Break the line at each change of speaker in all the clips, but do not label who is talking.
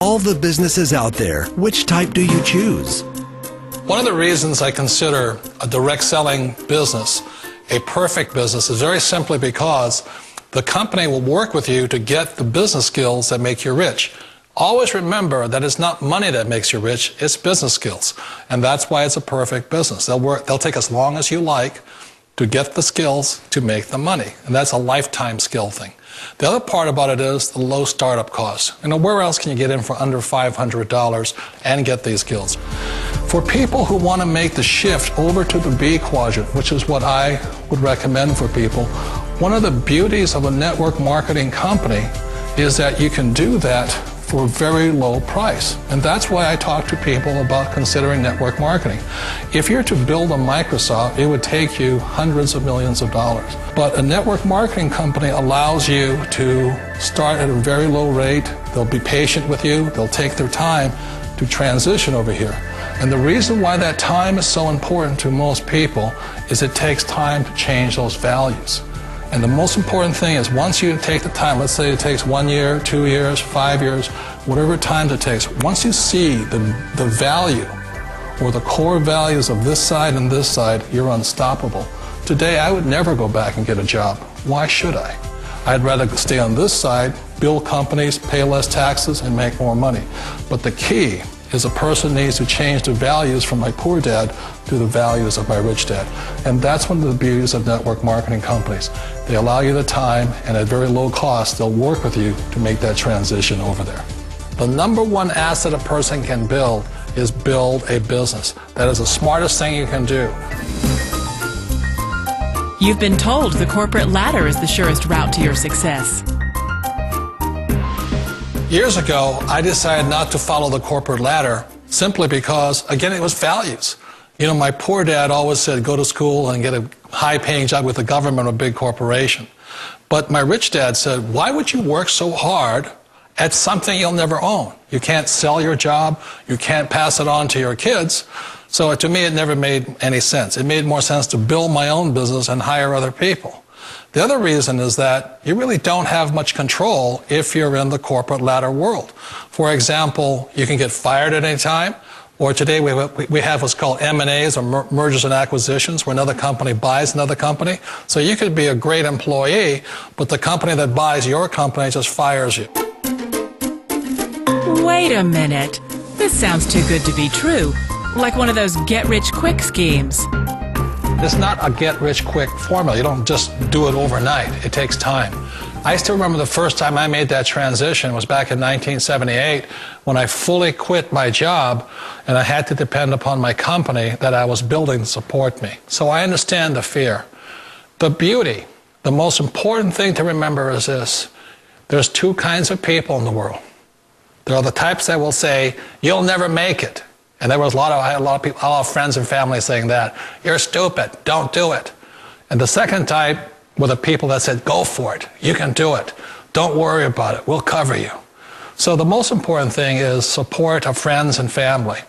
All the businesses out there, which type do you choose?
One of the reasons I consider a direct selling business a perfect business is very simply because the company will work with you to get the business skills that make you rich. Always remember that it's not money that makes you rich, it's business skills. And that's why it's a perfect business. They'll take as long as you like to get the skills to make the money. And that's a lifetime skill thing. The other part about it is the low startup cost. Where else can you get in for under $500 and get these skills? For people who want to make the shift over to the B quadrant, which is what I would recommend for people, one of the beauties of a network marketing company is that you can do that for a very low price. And that's why I talk to people about considering network marketing. If you're to build a Microsoft, it would take you hundreds of millions of dollars. But a network marketing company allows you to start at a very low rate. They'll be patient with you. They'll take their time to transition over here. And the reason why that time is so important to most people is it takes time to change those values. And the most important thing is once you take the time, let's say it takes 1 year, 2 years, 5 years, whatever time it takes, once you see the value or the core values of this side and this side, you're unstoppable. Today, I would never go back and get a job. Why should I? I'd rather stay on this side, build companies, pay less taxes, and make more money. But the key is a person needs to change the values from my poor dad to the values of my rich dad. And that's one of the beauties of network marketing companies. They allow you the time, and at very low cost, they'll work with you to make that transition over there. The number one asset a person can build is build a business. That is the smartest thing you can do.
You've been told the corporate ladder is the surest route to your success.
Years ago, I decided not to follow the corporate ladder simply because, again, it was values. My poor dad always said, go to school and get a high-paying job with the government or a big corporation. But my rich dad said, why would you work so hard at something you'll never own? You can't sell your job. You can't pass it on to your kids. So to me, it never made any sense. It made more sense to build my own business and hire other people. The other reason is that you really don't have much control if you're in the corporate ladder world. For example, you can get fired at any time, or today we have what's called M&As, or mergers and acquisitions, where another company buys another company. So you could be a great employee, but the company that buys your company just fires you.
Wait a minute. This sounds too good to be true. Like one of those get-rich-quick schemes.
It's not a get-rich-quick formula. You don't just do it overnight. It takes time. I still remember the first time I made that transition was back in 1978 when I fully quit my job and I had to depend upon my company that I was building to support me. So I understand the fear. The beauty, the most important thing to remember is this. There's two kinds of people in the world. There are the types that will say, you'll never make it. And there was I had a lot of friends and family saying that. You're stupid, don't do it. And the second type were the people that said, go for it, you can do it. Don't worry about it, we'll cover you. So the most important thing is support of friends and family.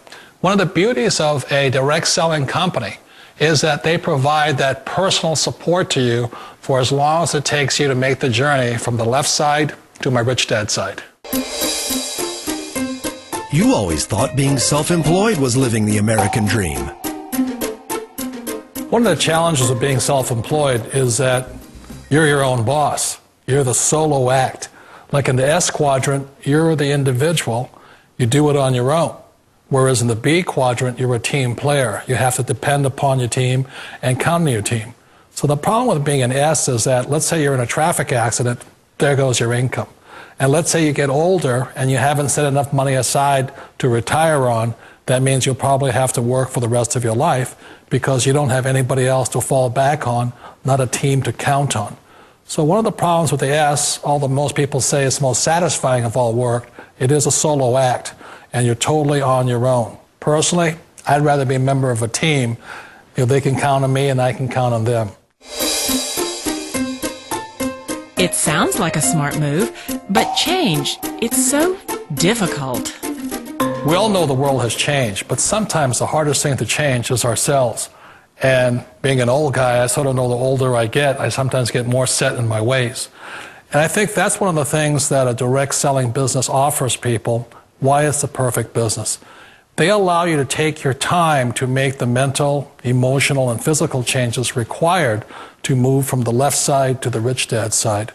One of the beauties of a direct selling company is that they provide that personal support to you for as long as it takes you to make the journey from the left side to my rich dad side.
You always thought being self-employed was living the American dream.
One of the challenges of being self-employed is that you're your own boss. You're the solo act. Like in the S quadrant, you're the individual. You do it on your own. Whereas in the B quadrant, you're a team player. You have to depend upon your team and count on your team. So the problem with being an S is that, let's say you're in a traffic accident, there goes your income. And let's say you get older and you haven't set enough money aside to retire on, that means you'll probably have to work for the rest of your life because you don't have anybody else to fall back on, not a team to count on. So one of the problems with the S, although most people say it's the most satisfying of all work, it is a solo act and you're totally on your own. Personally, I'd rather be a member of a team. They can count on me and I can count on them.
It sounds like a smart move, but change, it's so difficult.
We all know the world has changed, but sometimes the hardest thing to change is ourselves. And being an old guy, I sort of know the older I get, I sometimes get more set in my ways. And I think that's one of the things that a direct selling business offers people why it's the perfect business. They allow you to take your time to make the mental, emotional, and physical changes required to move from the left side to the rich dad side.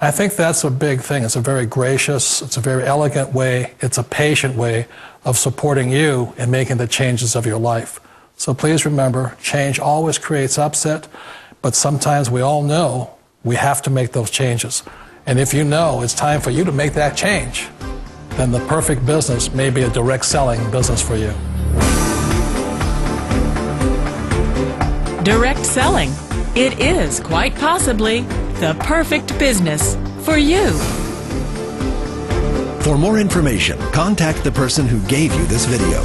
I think that's a big thing. It's a very gracious, it's a very elegant way, it's a patient way of supporting you in making the changes of your life. So please remember, change always creates upset, but sometimes we all know we have to make those changes. And if you know it's time for you to make that change, then the perfect business may be a direct selling business for you.
Direct selling. It is quite possibly the perfect business for you.
For more information, contact the person who gave you this video.